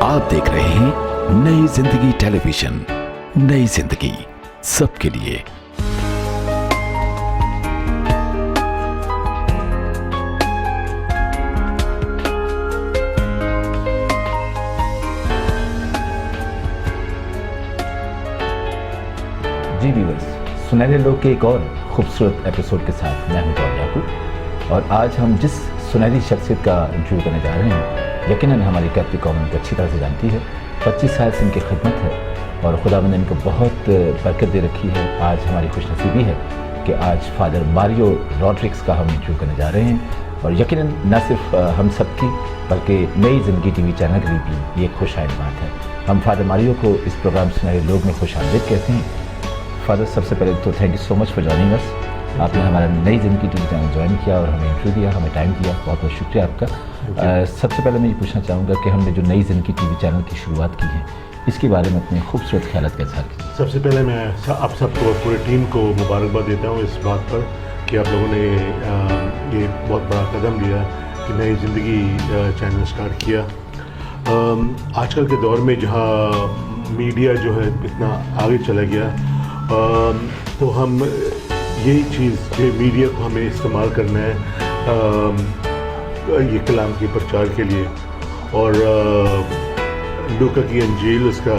आप देख रहे हैं नई जिंदगी टेलीविजन। नई जिंदगी सबके लिए। जी व्यूअर्स, सुनहरे लोग के एक और खूबसूरत एपिसोड के साथ मैं हूं गौर याकूब और आज हम जिस सुनहरी शख्सियत का इंटरव्यू करने जा रहे हैं, यकीनन हमारी कैथोलिक कम्युनिटी अच्छी तरह से जानती है। 25 साल से इनकी खिदमत है और खुदावंद ने इनको बहुत बरकत दे रखी है। आज हमारी खुशनसीबी है कि आज फादर मारियो रॉड्रिक्स का हम इंटरव्यू करने जा रहे हैं और यकीनन न सिर्फ हम सबकी बल्कि नई ज़िंदगी टीवी चैनल के लिए भी ये खुश आइंद बात है। हम फादर मारियो को इस प्रोग्राम सुनहरे लोग में खुश आमदीद कहते हैं। फादर, सबसे पहले तो thank you so much for joining us. आपने हमारा नई ज़िंदगी टीवी चैनल ज्वाइन किया और हमें इंटरव्यू दिया, हमें टाइम दिया, बहुत बहुत शुक्रिया आपका। सबसे पहले मैं ये पूछना चाहूँगा कि हमने जो नई ज़िंदगी टीवी चैनल की शुरुआत की है, इसके बारे में अपने खूबसूरत ख्यालात का इज़हार कीजिए। सबसे पहले मैं आप सबको, पूरी टीम को मुबारकबाद देता हूँ इस बात पर कि आप लोगों ने ये बहुत बड़ा कदम लिया कि नई ज़िंदगी चैनल स्टार्ट किया। आजकल के दौर में जहाँ मीडिया जो है इतना आगे चला गया, तो हम यही चीज़, ये मीडिया को हमें इस्तेमाल करना है ये कलाम के प्रचार के लिए। और लूका की अंजील उसका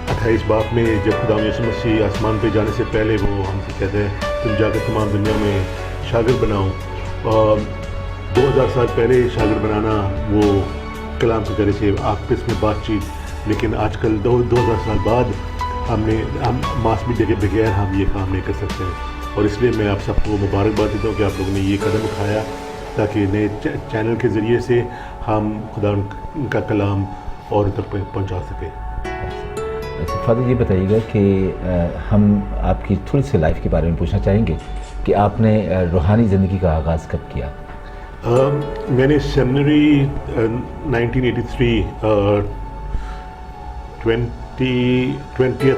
28 बाब में जब खुदा यीशु मसीह आसमान पे जाने से पहले वो हमसे कहते हैं तुम जाकर तमाम दुनिया में शागिर्द बनाओ। 2000 साल पहले शागिर्द बनाना वो कलाम के ज़रिए से आपस में बातचीत, लेकिन आजकल 2000 साल बाद हम मास मीडिया के बगैर हम ये काम नहीं कर सकते हैं। और इसलिए मैं आप सबको मुबारकबाद देता हूँ कि आप लोगों ने ये कदम उठाया ताकि नए चैनल के ज़रिए से हम खुदा का कलाम और तक पहुँचा सकें। अच्छा फादर, ये बताइएगा कि हम आपकी थोड़ी सी लाइफ के बारे में पूछना चाहेंगे कि आपने रूहानी ज़िंदगी का आगाज़ कब किया? मैंने सेमिनरी 1983 20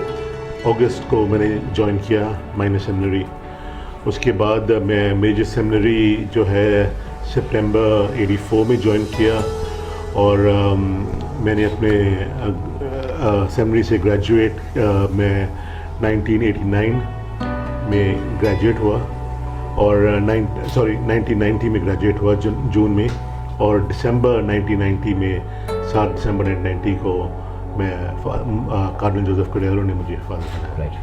अगस्त को मैंने ज्वाइन किया माइनर सेमिनरी। उसके बाद मैं मेजर सेमिनरी जो है सितंबर 84 में ज्वाइन किया और मैंने अपने सेमिनरी से ग्रेजुएट मैं 1989 में ग्रेजुएट हुआ और 1990 में ग्रेजुएट हुआ जून में, और दिसंबर 1990 में 7 दिसंबर 1990 को मैं कार्डिनल जोसेफ कडेरो ने मुझे फादर बनाया।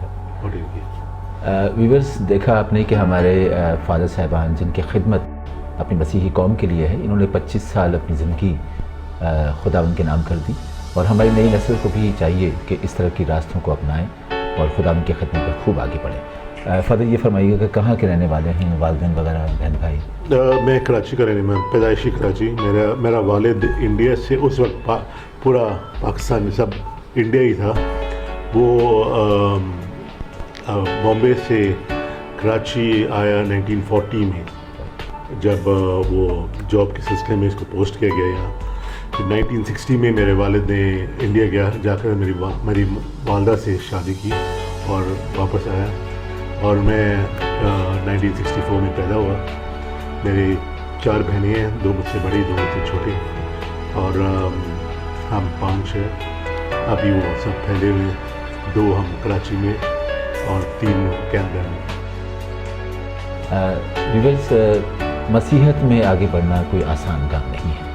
व्यूअर्स, देखा आपने कि हमारे फादर साहबान जिनकी खिदमत अपनी मसीही कौम के लिए है, इन्होंने 25 साल अपनी ज़िंदगी खुदावंद के नाम कर दी और हमारी नई नस्ल को भी चाहिए कि इस तरह की रास्तों को अपनाएं और खुदावंद की खिदमत पर खूब आगे बढ़ें। फादर, ये फरमाइएगा कि कहाँ के रहने वाले हैं, वालिदैन वगैरह, बहन भाई? मैं कराची का रहने वाला, पैदाइशी कराची। मेरा वालिद इंडिया से, उस वक्त पूरा पाकिस्तान में सब इंडिया ही था। वो बॉम्बे से कराची आया 1940 में, जब वो जॉब के सिलसिले में इसको पोस्ट किया गया यहाँ। फिर 1960 में मेरे वालिद ने इंडिया गया, जाकर मेरी वालदा से शादी की और वापस आया और मैं 1964 में पैदा हुआ। मेरी 4 बहनें हैं, 2 मुझसे बड़ी, 2 मुझसे छोटी, और हम 5 हैं। अभी वो सब फैले हुए, 2 हम कराची में और 3 कनाडा में। व्यूअर्स, मसीहत में आगे बढ़ना कोई आसान काम नहीं है।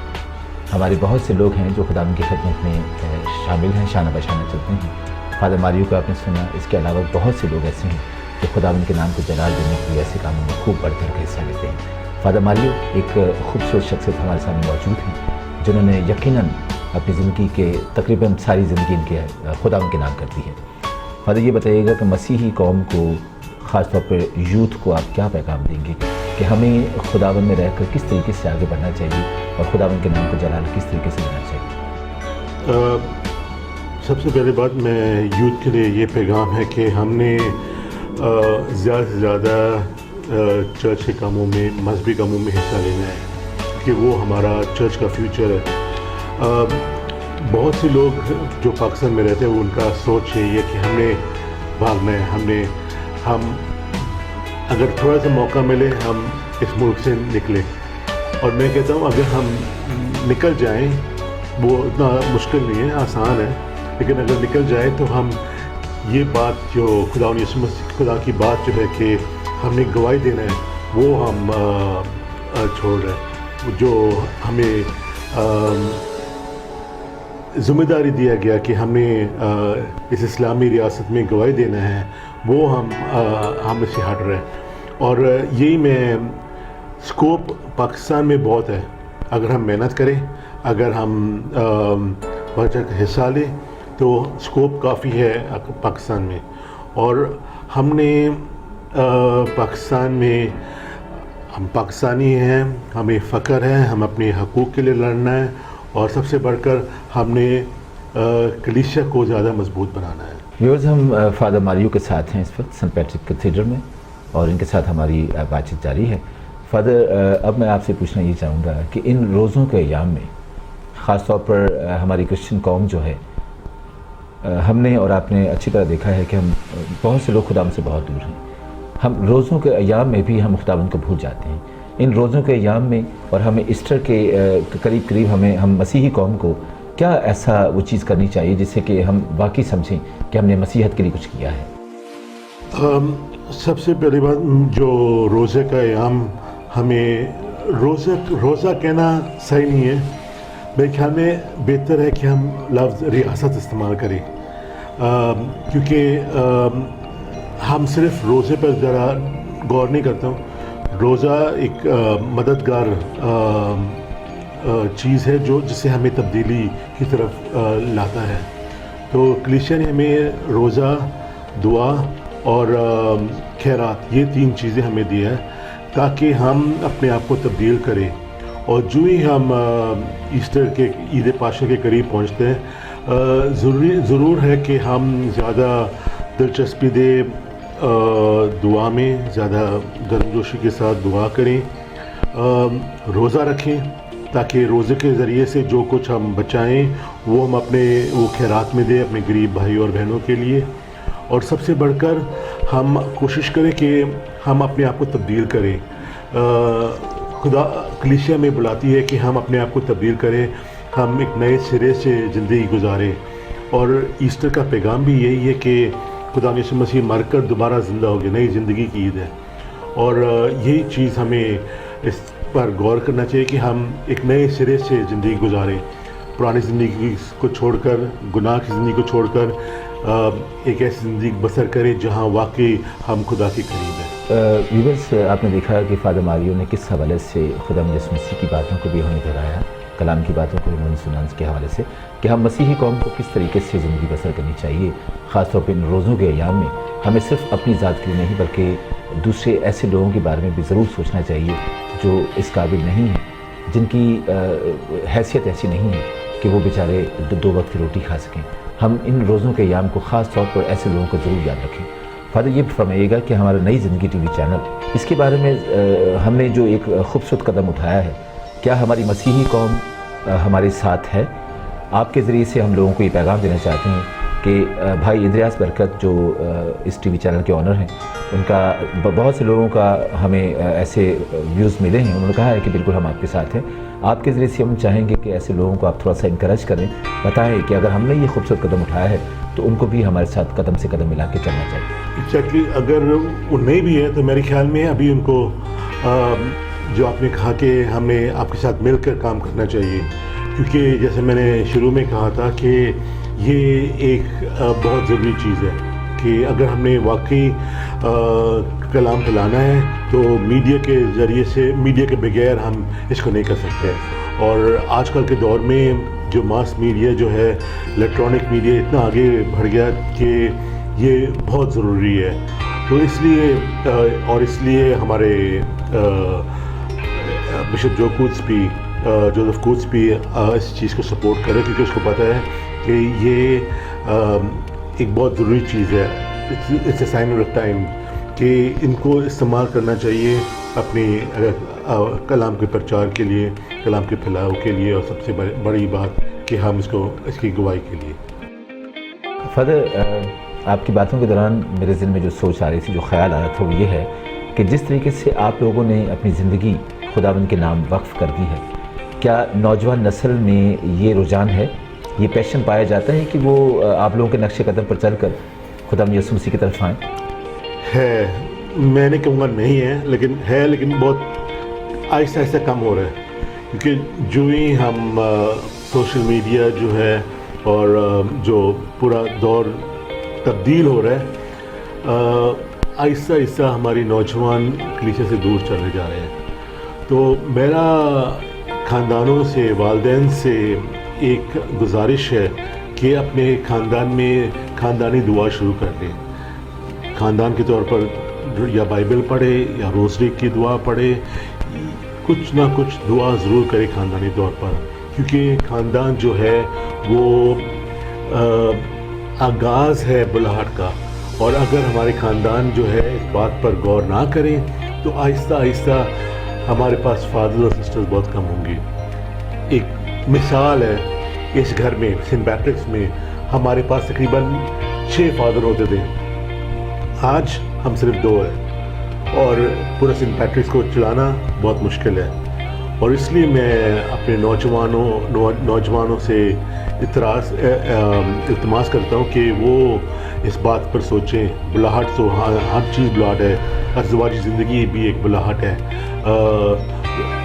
हमारे बहुत से लोग हैं जो खुदावंद की खिदमत में शामिल हैं, शाना बशाना चलते हैं। फादर मारियो को आपने सुना, इसके अलावा बहुत से लोग ऐसे हैं जो खुदावंद के नाम को जलाल देने के लिए ऐसे कामों में खूब बढ़ चढ़ कर हिस्सा लेते हैं। फादर मारियो एक खूबसूरत शख्सियत हमारे सामने मौजूद हैं जिन्होंने यकीनन अपनी ज़िंदगी के तकरीबन सारी ज़िंदगी इनके खुदावंद के नाम कर दी है। फादर, ये बताइएगा कि मसीही कौम को, ख़ास तौर पर यूथ को आप क्या पैगाम देंगे कि हमें खुदावंद में रहकर किस तरीके से आगे बढ़ना चाहिए और खुदावंद के नाम को जलाल किस तरीके से देना चाहिए? सबसे पहली बात मैं यूथ के लिए ये पैगाम है कि हमने ज़्यादा से ज़्यादा चर्च के कामों में, मजहबी कामों में हिस्सा लेना है कि वो हमारा चर्च का फ्यूचर है। बहुत से लोग जो पाकिस्तान में रहते हैं उनका सोच यही है कि हमने भागना है, हम अगर थोड़ा सा मौका मिले हम इस मुल्क से निकले। और मैं कहता हूँ अगर हम निकल जाएं وہ اتنا مشکل نہیں ہے، آسان ہے، لیکن اگر نکل جائے تو ہم یہ بات جو خدا کی بات جو ہے کہ ہم نے گواہی دینا ہے، وہ ہم چھوڑ رہے ہیں. جو ہمیں ذمہ داری دیا گیا کہ ہم نے اس اسلامی ریاست میں گواہی دینا ہے، وہ ہم اس سے ہٹ رہے ہیں. اور یہی میں اسکوپ پاکستان میں بہت ہے، اگر ہم محنت کریں، اگر ہم بڑھ چڑھ کر حصہ لیں تو اسکوپ کافی ہے پاکستان میں. اور ہم نے پاکستان میں، ہم پاکستانی ہیں، ہمیں فخر ہے، ہم اپنے حقوق کے لیے لڑنا ہے، اور سب سے بڑھ کر ہم نے کلیسیا کو زیادہ مضبوط بنانا ہے. ویورز، ہم فادر ماریو کے ساتھ ہیں اس وقت سینٹ پیٹرک کیتھیڈرل میں، اور ان کے ساتھ ہماری بات چیت جاری ہے. فادر، اب میں آپ سے پوچھنا یہ چاہوں گا کہ ان روزوں کے ایام میں خاص طور پر ہماری کرسچن قوم جو ہے، ہم نے اور آپ نے اچھی طرح دیکھا ہے کہ ہم بہت سے لوگ خداوند سے بہت دور ہیں. ہم روزوں کے ایام میں بھی ہم خداوند کو بھول جاتے ہیں. ان روزوں کے ایام میں اور ہمیں ایسٹر کے قریب ہم مسیحی قوم کو کیا ایسا وہ چیز کرنی چاہیے جس سے کہ ہم واقعی سمجھیں کہ ہم نے مسیحیت کے لیے کچھ کیا ہے؟ سب سے پہلی بات، جو روزے کا ایام، ہمیں روزہ کہنا صحیح نہیں ہے. میرے خیال میں بہتر ہے کہ ہم لفظ ریاست استعمال کریں، کیونکہ ہم صرف روزے پر ذرا غور نہیں کرتا ہوں. روزہ ایک مددگار چیز ہے جس سے ہمیں تبدیلی کی طرف لاتا ہے. تو کلیسیا نے ہمیں روزہ، دعا اور خیرات، یہ 3 چیزیں ہمیں دیا ہے تاکہ ہم اپنے آپ کو تبدیل کریں. اور جو ہی ہم ایسٹر کے عید پاشا کے قریب پہنچتے ہیں، ضرور ہے کہ ہم زیادہ دلچسپی دیں دعا میں، زیادہ گرمجوشی کے ساتھ دعا کریں، روزہ رکھیں تاکہ روزے کے ذریعے سے جو کچھ ہم بچائیں وہ ہم اپنے خیرات میں دیں اپنے غریب بھائی اور بہنوں کے لیے. اور سب سے بڑھ کر ہم کوشش کریں کہ ہم اپنے آپ کو تبدیل کریں. خدا کلیسیا میں بلاتی ہے کہ ہم اپنے آپ کو تبدیل کریں، ہم ایک نئے سرے سے زندگی گزاریں. اور ایسٹر کا پیغام بھی یہی ہے کہ خدا یسوع مسیح مر کر دوبارہ زندہ ہو گئے، نئی زندگی کی عید ہے. اور یہی چیز ہمیں اس پر غور کرنا چاہیے کہ ہم ایک نئے سرے سے زندگی گزاریں، پرانی زندگی کو چھوڑ کر، گناہ کی زندگی کو چھوڑ کر ایک ایسی زندگی بسر کریں جہاں واقعی ہم خدا کے قریب ہیں. ویورز، آپ نے دیکھا کہ فادر ماریو نے کس حوالے سے خدا یسوع مسیح کی باتوں کو بھی ہمیں دہرایا، کلام کی باتوں کو بھی سنا کے حوالے سے کہ ہم مسیحی قوم کو کس طریقے سے زندگی بسر کرنی چاہیے. خاص طور پہ ان روزوں کے ایام میں ہمیں صرف اپنی ذات کے لیے نہیں بلکہ دوسرے ایسے لوگوں کے بارے میں بھی ضرور سوچنا چاہیے جو اس قابل نہیں ہیں، جن کی حیثیت ایسی نہیں ہے کہ وہ بیچارے 2 وقت کی روٹی کھا سکیں. ہم ان روزوں کے ایام کو خاص طور پر ایسے لوگوں کو ضرور یاد رکھیں. فادر، یہ فرمائیے گا کہ ہمارا نئی زندگی ٹی وی چینل، اس کے بارے میں ہم نے جو ایک خوبصورت قدم اٹھایا ہے، کیا ہماری مسیحی قوم ہمارے ساتھ ہے؟ آپ کے ذریعے سے ہم لوگوں کو یہ پیغام دینا چاہتے ہیں کہ بھائی اندریاس برکت جو اس ٹی وی چینل کے آنر ہیں، ان کا بہت سے لوگوں کا ہمیں ایسے ویوز ملے ہیں، انہوں نے کہا ہے کہ بالکل ہم آپ کے ساتھ ہیں. آپ کے ذریعے سے ہم چاہیں گے کہ ایسے لوگوں کو آپ تھوڑا سا انکریج کریں، بتائیں کہ اگر ہم نے یہ خوبصورت قدم اٹھایا ہے تو ان کو بھی ہمارے ساتھ قدم سے قدم ملا کے چلنا چاہیے. ایگزیکٹلی، اگر وہ نہیں بھی ہے تو میرے خیال میں ابھی ان کو جو آپ نے کہا کہ ہمیں آپ کے ساتھ مل کر کام کرنا چاہیے، کیونکہ جیسے میں نے شروع میں کہا تھا کہ یہ ایک بہت ضروری چیز ہے کہ اگر ہم نے واقعی کلام پھیلانا ہے تو میڈیا کے ذریعے سے، میڈیا کے بغیر ہم اس کو نہیں کر سکتے. اور آج کل کے دور میں جو ماس میڈیا جو ہے، الیکٹرانک میڈیا اتنا آگے بڑھ گیا کہ یہ بہت ضروری ہے. تو اس لیے ہمارے بشپ جوزف کوٹس بھی اس چیز کو سپورٹ کرے، کیونکہ اس کو پتہ ہے کہ یہ ایک بہت ضروری چیز ہے. It's a sign of time کہ ان کو استعمال کرنا چاہیے اپنی کلام کے پرچار کے لیے، کلام کے پھیلاؤ کے لیے، اور سب سے بڑی بات کہ ہم اس کی گواہی کے لیے. فادر، آپ کی باتوں کے دوران میرے ذہن میں جو سوچ آ رہی تھی، جو خیال آ رہا تھا، وہ یہ ہے کہ جس طریقے سے آپ لوگوں نے اپنی زندگی خداوند کے نام وقف کر دی ہے، क्या नौजवान नस्ल में ये रुझान है, ये पैशन पाया जाता है कि वो आप लोगों के नक्शे कदम पर चलकर खुदा यसू मसीह की तरफ आएँ? है, मैं नहीं कहूँगा नहीं है, लेकिन बहुत आहिस्ता आहिस्ता कम हो रहा है, क्योंकि जो ही हम सोशल मीडिया जो है और जो पूरा दौर तब्दील हो रहा है, आहिस्ता आहिस्ता हमारी नौजवान कलीसिया से दूर चले जा रहे हैं। तो मेरा ख़ानदानों से, वालिदैन से एक गुजारिश है कि अपने ख़ानदान में ख़ानदानी दुआ शुरू कर दें। ख़ानदान के तौर पर या बाइबल पढ़े या रोज़री की दुआ पढ़े, कुछ ना कुछ दुआ ज़रूर करें ख़ानदानी तौर पर, क्योंकि ख़ानदान जो है वो आगाज़ है बुलाहट का, और अगर हमारे ख़ानदान जो है इस बात पर गौर ना करें तो आहिस्ता आहिस्ता हमारे पास फादर और सिस्टर्स बहुत कम होंगे। एक मिसाल है, इस घर में सेंट पैट्रिक्स में हमारे पास तकरीबन 6 फादर होते थे, आज हम सिर्फ 2 हैं, और पूरा सेंट पैट्रिक्स को चलाना बहुत मुश्किल है। और इसलिए मैं अपने नौजवानों से इल्तिमास करता हूँ कि वो इस बात पर सोचें। बुलाहट तो हर चीज़ बुलाहट है, अज़वाजी ज़िंदगी भी एक बुलाहट है,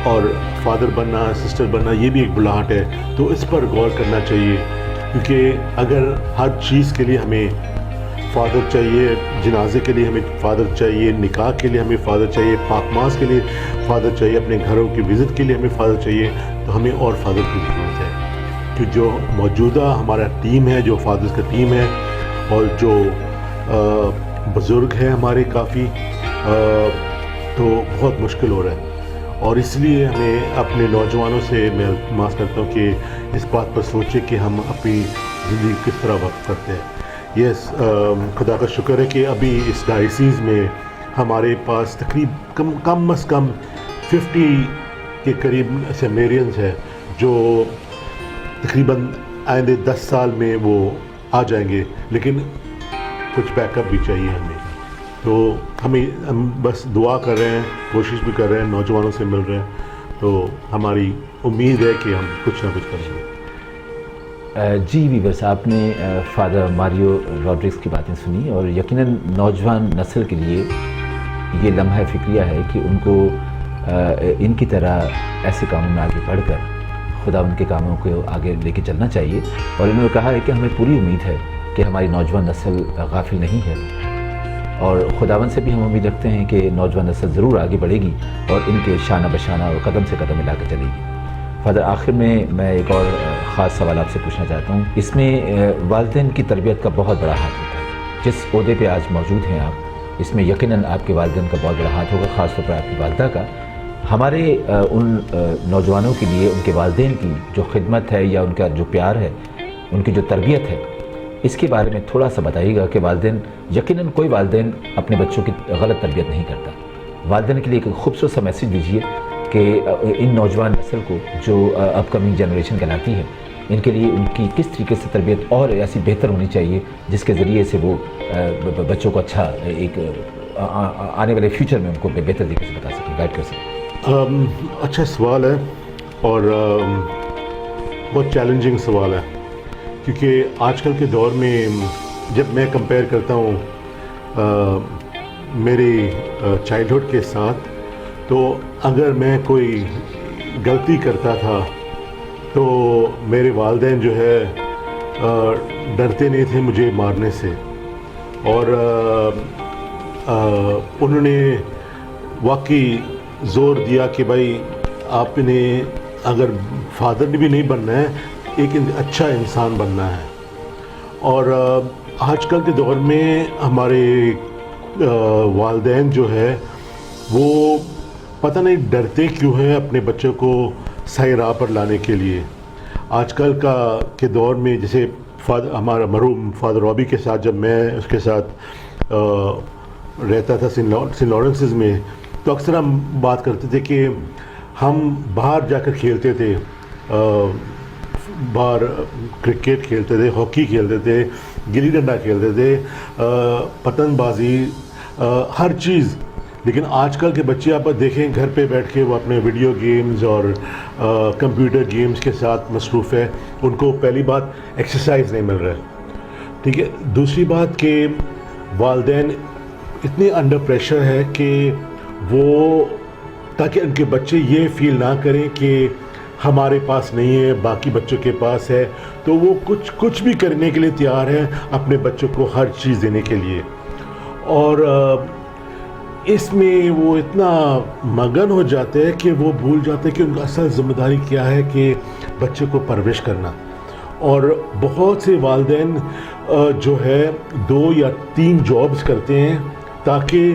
और फादर बनना, सिस्टर बनना, ये भी एक बुलाहट है। तो इस पर गौर करना चाहिए, क्योंकि अगर हर चीज़ के लिए हमें फ़ादर चाहिए, जनाजे के लिए हमें फ़ादर चाहिए, निकाह के लिए हमें फ़ादर चाहिए, पाकमास के लिए फ़ादर चाहिए, अपने घरों की विज़िट के लिए हमें फ़ादर चाहिए, तो हमें और फ़ादर की ज़रूरत है। कि जो मौजूदा हमारा टीम है, जो फ़ादर्स का टीम है, और जो बुज़ुर्ग हैं हमारे काफ़ी, तो बहुत मुश्किल हो रहा है। और इसलिए हमें अपने नौजवानों से मैं इल्तिमास करता हूँ कि इस बात पर सोचें कि हम अपनी ज़िंदगी किस तरह वक्त करते हैं। यस, खुदा का शुक्र है कि अभी इस डायसीज़ में हमारे पास कम अज़ कम 50 के करीब सेमिनारियंस हैं, जो तकरीबन आइंदे 10 साल में वो आ जाएंगे, लेकिन कुछ बैकअप भी चाहिए हमें। तो हम बस दुआ कर रहे हैं, कोशिश भी कर रहे हैं, नौजवानों से मिल रहे हैं, तो हमारी उम्मीद है कि हम कुछ ना कुछ करेंगे। जी वीवर्स, आपने फादर मारियो रॉड्रिग्स की बातें सुनी, और यकीनन नौजवान नस्ल के लिए ये लम्हा फ़िक्रिया है कि उनको इनकी तरह ऐसे कामों में आगे बढ़कर खुदा उनके कामों को आगे लेके चलना चाहिए। और इन्होंने कहा है कि हमें पूरी उम्मीद है कि हमारी नौजवान नस्ल गाफिल नहीं है, और खुदावन से भी हम उम्मीद रखते हैं कि नौजवान नस्ल ज़रूर आगे बढ़ेगी और इनके शाना बशाना और कदम से कदम मिला कर चलेगी। फादर, आखिर में मैं एक और ख़ास सवाल आपसे पूछना चाहता हूँ। इसमें वालिदैन की तरबियत का बहुत बड़ा हाथ होता है। जिस ओहदे पे आज मौजूद हैं आप, इसमें यकीनन आपके वालिदैन का बहुत बड़ा हाथ होगा, ख़ास तौर पर आपकी वालिदा का। हमारे उन नौजवानों के लिए उनके वालिदैन की जो खिदमत है या उनका जो प्यार है, उनकी जो तरबियत है, इसके बारे में थोड़ा सा बताइएगा कि वालिदैन, यकीनन कोई वालिदैन अपने बच्चों की गलत तरबियत नहीं करता। वालिदैन के लिए एक खूबसूरत सा मैसेज दीजिए कि इन नौजवान नस्ल को जो अपकमिंग जनरेशन कहलाती है, इनके लिए उनकी किस तरीके से तरबियत और ऐसी बेहतर होनी चाहिए जिसके ज़रिए से वो बच्चों को अच्छा एक आने वाले फ्यूचर में उनको बेहतर तरीके से बता सकें, गाइड कर सकें। अच्छा सवाल है, और बहुत चैलेंजिंग सवाल है, क्योंकि आजकल के दौर में जब मैं कंपेयर करता हूँ मेरी चाइल्डहुड के साथ, तो अगर मैं कोई गलती करता था तो मेरे वालिदैन जो है डरते नहीं थे मुझे मारने से, और उन्होंने वाकई ज़ोर दिया कि भाई आपने अगर फादर भी नहीं बनना है, एक अच्छा इंसान बनना है। और आजकल के दौर में हमारे वालिदैन जो है वो पता नहीं डरते क्यों हैं अपने बच्चों को सही राह पर लाने के लिए। आजकल के दौर में जैसे हमारा मरहूम फादर रॉबी के साथ, जब मैं उसके साथ रहता था सेंट लॉरेंसेस में, तो अक्सर हम बात करते थे कि हम बाहर जाकर खेलते थे, बाहर क्रिकेट खेलते थे, हॉकी खेलते थे, गिल्ली डंडा खेलते थे, पतंगबाजी, हर चीज़। لیکن آج کل کے بچے آپ دیکھیں گھر پہ بیٹھ کے وہ اپنے ویڈیو گیمز اور کمپیوٹر گیمز کے ساتھ مصروف ہے. ان کو پہلی بات ایکسرسائز نہیں مل رہا ہے, ٹھیک ہے. دوسری بات کہ والدین اتنے انڈر پریشر ہے کہ وہ تاکہ ان کے بچے یہ فیل نہ کریں کہ ہمارے پاس نہیں ہے باقی بچوں کے پاس ہے, تو وہ کچھ بھی کرنے کے لیے تیار ہیں اپنے بچوں کو ہر چیز دینے کے لیے. اور اس میں وہ اتنا مگن ہو جاتے ہیں کہ وہ بھول جاتے ہیں کہ ان کا اصل ذمہ داری کیا ہے, کہ بچے کو پرورش کرنا. اور بہت سے والدین جو ہے 2 یا 3 جابز کرتے ہیں تاکہ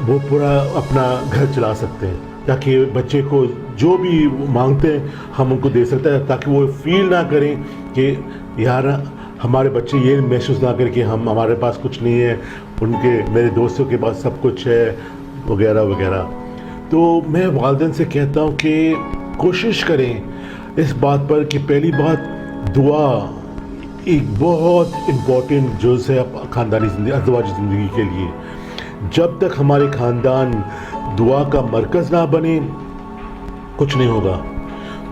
وہ پورا اپنا گھر چلا سکتے ہیں, تاکہ بچے کو جو بھی مانگتے ہیں ہم ان کو دے سکتے ہیں, تاکہ وہ فیل نہ کریں کہ یار ہمارے بچے یہ محسوس نہ کریں کہ ہمارے پاس کچھ نہیں ہے, ان کے میرے دوستوں کے پاس سب کچھ ہے وغیرہ وغیرہ. تو میں والدین سے کہتا ہوں کہ کوشش کریں اس بات پر کہ پہلی بات دعا ایک بہت امپورٹنٹ جز ہے خاندانی زندگی, ازدواجی زندگی کے لیے. جب تک ہمارے خاندان دعا کا مرکز نہ بنے کچھ نہیں ہوگا.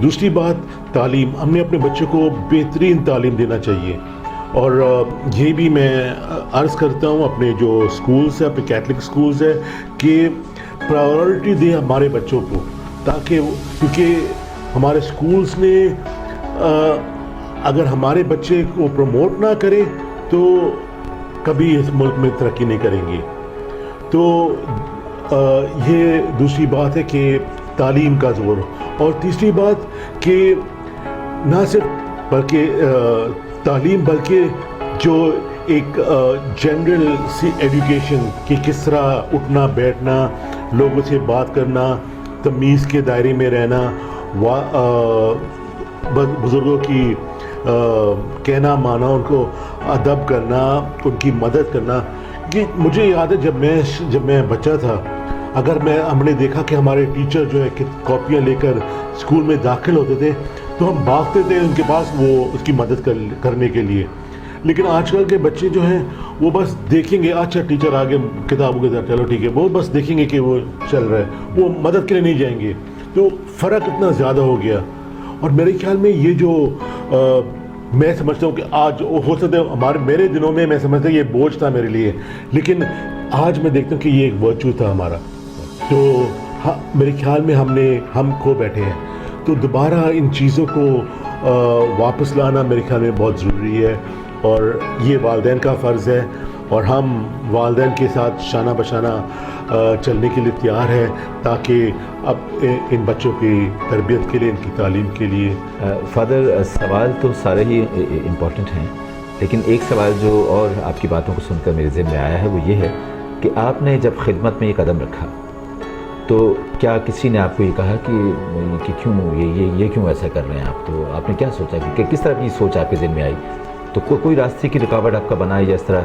دوسری بات تعلیم, ہم نے اپنے بچوں کو بہترین تعلیم دینا چاہیے. اور یہ بھی میں عرض کرتا ہوں اپنے جو اسکولس ہیں, اپنے کیتھلک اسکولس ہیں, کہ پرائیورٹی دیں ہمارے بچوں کو, تاکہ کیونکہ ہمارے اسکولس نے اگر ہمارے بچے کو پروموٹ نہ کریں تو کبھی اس ملک میں ترقی نہیں کریں گے. تو یہ دوسری بات ہے کہ تعلیم کا زور. اور تیسری بات کہ نہ صرف بلکہ تعلیم بلکہ جو ایک جنرل سی ایجوکیشن کہ کس طرح اٹھنا بیٹھنا, لوگوں سے بات کرنا, تمیز کے دائرے میں رہنا, بزرگوں کی کہنا مانا, ان کو ادب کرنا, ان کی مدد کرنا. کہ مجھے یاد ہے جب میں بچہ تھا, اگر ہم نے دیکھا کہ ہمارے ٹیچر جو ہے کاپیاں لے کر اسکول میں داخل ہوتے تھے تو ہم بھاگتے تھے ان کے پاس وہ اس کی مدد کرنے کے لیے. لیکن آج کل کے بچے جو ہیں وہ بس دیکھیں گے اچھا ٹیچر آگے کتابوں کے ساتھ, چلو ٹھیک ہے, وہ بس دیکھیں گے کہ وہ چل رہا ہے, وہ مدد کے لیے نہیں جائیں گے. تو فرق اتنا زیادہ ہو گیا. اور میرے خیال میں یہ جو میں سمجھتا ہوں کہ آج ہو سکتا ہے میرے دنوں میں میں سمجھتا ہوں یہ بوجھ تھا میرے لیے, لیکن آج میں دیکھتا ہوں کہ یہ ایک ورچو تھا ہمارا. تو میرے خیال میں ہم کھو بیٹھے ہیں. تو دوبارہ ان چیزوں کو واپس لانا میرے خیال میں بہت ضروری ہے, اور یہ والدین کا فرض ہے, اور ہم والدین کے ساتھ شانہ بشانہ چلنے کے لیے تیار ہیں تاکہ اب ان بچوں کی تربیت کے لیے, ان کی تعلیم کے لیے. فادر, سوال تو سارے ہی امپورٹنٹ ہیں, لیکن ایک سوال جو اور آپ کی باتوں کو سن کر میرے ذہن میں آیا ہے وہ یہ ہے کہ آپ نے جب خدمت میں یہ قدم رکھا تو کیا کسی نے آپ کو یہ کہا کہ کیوں یہ کیوں ایسا کر رہے ہیں آپ؟ تو آپ نے کیا سوچا کہ کس طرح کی سوچ آپ کے ذہن میں آئی؟ تو کوئی راستے کی رکاوٹ آپ کا بنا یا اس طرح؟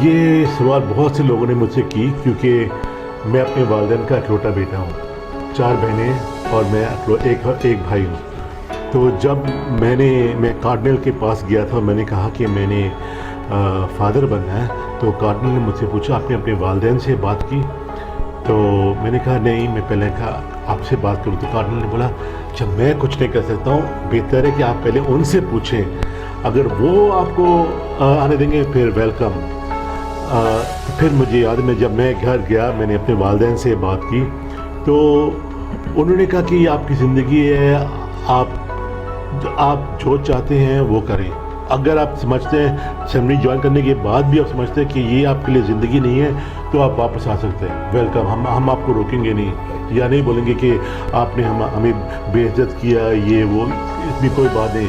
یہ سوال بہت سے لوگوں نے مجھ سے کی, کیونکہ میں اپنے والدین کا اکلوٹا بیٹا ہوں, 4 بہنیں اور میں ایک بھائی ہوں. تو جب میں کارڈنل کے پاس گیا تھا, میں نے کہا کہ میں نے فادر بننا ہے, تو کارڈنل نے مجھ سے پوچھا آپ نے اپنے والدین سے بات کی؟ تو میں نے کہا نہیں, میں پہلے کہا آپ سے بات کروں. تو کارڈنل نے بولا جب میں کچھ نہیں کر سکتا ہوں بہتر ہے کہ آپ پہلے ان سے پوچھیں, اگر وہ آپ کو آنے دیں گے پھر ویلکم. پھر مجھے یاد ہے جب میں گھر گیا میں نے اپنے والدین سے بات کی, تو انہوں نے کہا کہ یہ آپ کی زندگی ہے, آپ جو چاہتے ہیں وہ کریں. اگر آپ سمجھتے ہیں اسمبلی جوائن کرنے کے بعد بھی آپ سمجھتے ہیں کہ یہ آپ کے لیے زندگی نہیں ہے تو آپ واپس آ سکتے ہیں, ویلکم. ہم آپ کو روکیں گے نہیں, یا نہیں بولیں گے کہ آپ نے ہمیں بے عزت کیا, یہ وہ, اتنی کوئی بات نہیں.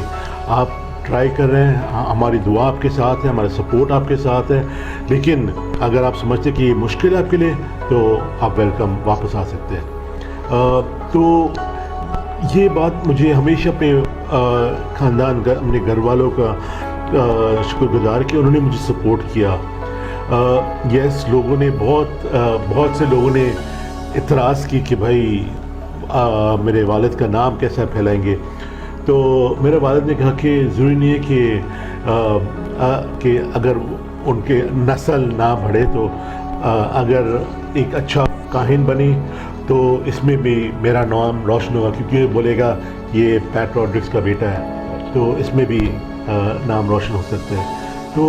آپ ٹرائی کر رہے ہیں, ہماری دعا آپ کے ساتھ ہے, ہمارا سپورٹ آپ کے ساتھ ہے, لیکن اگر آپ سمجھتے کہ یہ مشکل ہے آپ کے لیے تو آپ ویلکم, واپس آ سکتے ہیں. تو یہ بات مجھے ہمیشہ اپنے خاندان کا, اپنے گھر والوں کا شکر گزار کہ انہوں نے مجھے سپورٹ کیا. یس, لوگوں نے بہت سے لوگوں نے اعتراض کی کہ بھائی میرے والد کا نام کیسا پھیلائیں گے. تو میرے والد نے کہا کہ ضروری نہیں ہے کہ اگر ان کے نسل نہ بڑھے تو अगर एक अच्छा काहिन बनी तो इसमें भी मेरा नाम रोशन होगा, क्योंकि ये बोलेगा ये पैट रॉड्रिक्स का बेटा है, तो इसमें भी नाम रोशन हो सकता है। तो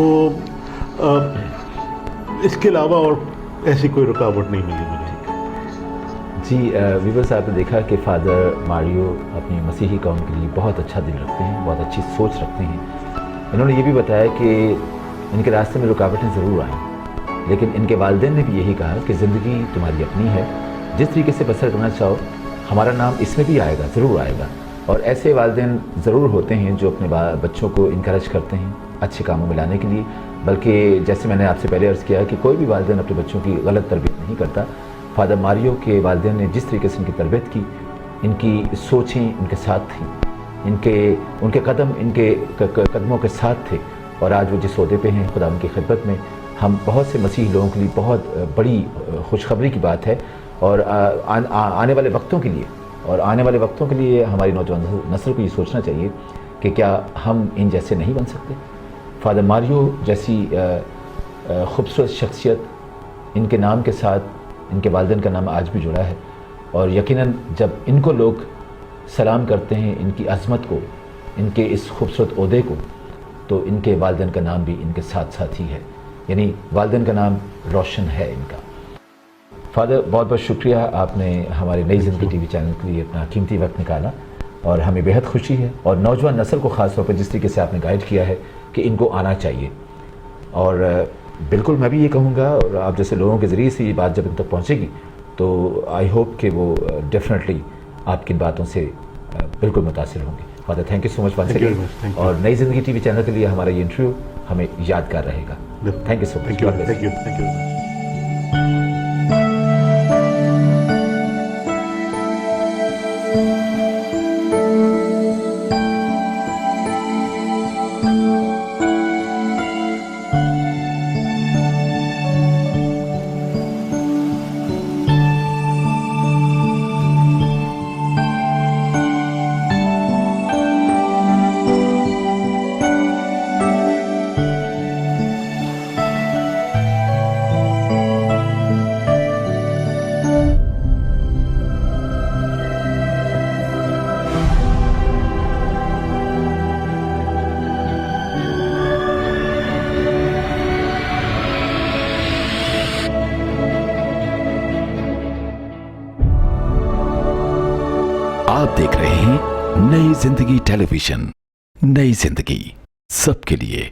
इसके अलावा और ऐसी कोई रुकावट नहीं मिली मुझे। जी व्यूअर्स, आपने देखा कि फादर मारियो अपनी मसीही कौम के लिए बहुत अच्छा दिल रखते हैं, बहुत अच्छी सोच रखते हैं। इन्होंने ये भी बताया कि इनके रास्ते में रुकावटें ज़रूर आएँ, लेकिन इनके वालिदैन ने भी यही कहा कि ज़िंदगी तुम्हारी अपनी है, जिस तरीके से बसर करना चाहो हमारा नाम इसमें भी आएगा, ज़रूर आएगा। और ऐसे वालिदैन ज़रूर होते हैं जो अपने बच्चों को इनकरेज करते हैं अच्छे कामों में लाने के लिए। बल्कि जैसे मैंने आपसे पहले अर्ज़ किया कि कोई भी वालिदैन अपने बच्चों की गलत तरबियत नहीं करता। फादर मारियो के वालिदैन ने जिस तरीके से इनकी तरबियत की, इनकी सोचें इनके साथ थी, उनके कदम इनके कदमों के साथ थे, और आज वो जिस ओहदे पे हैं खुदा उनकी खिदमत में, हम बहुत से मसीही लोगों के लिए बहुत बड़ी खुशखबरी की बात है। और आने वाले वक्तों के लिए हमारी नौजवान नस्ल को ये सोचना चाहिए कि क्या हम इन जैसे नहीं बन सकते। फादर मारियो जैसी खूबसूरत शख्सियत, इनके नाम के साथ इनके वालिदैन का नाम आज भी जुड़ा है, और यकीनन जब इनको लोग सलाम करते हैं, इनकी अज़मत को, इनके इस खूबसूरत ओहदे को, तो इनके वालिदैन का नाम भी इनके साथ साथ ही है, यानी वालिदैन का नाम रोशन है इनका। फादर, बहुत बहुत शुक्रिया, आपने हमारे नई ज़िंदगी टीवी चैनल के लिए अपना कीमती वक्त निकाला, और हमें बेहद खुशी है। और नौजवान नस्ल को ख़ास तौर पर जिस तरीके से आपने गाइड किया है कि इनको आना चाहिए, और बिल्कुल मैं भी ये कहूँगा, और आप जैसे लोगों के ज़रिए से ये बात जब इन तक पहुँचेगी तो आई होप कि वो डेफिनेटली आपकी बातों से बिल्कुल मुतासिर होंगे। Father, thank you so much once again, और नई ज़िंदगी टीवी चैनल के लिए हमारा ये इंटरव्यू हमें यादगार रहेगा। Thank you so much. Thank you. आप देख रहे हैं नई जिंदगी टेलीविजन। नई जिंदगी सबके लिए।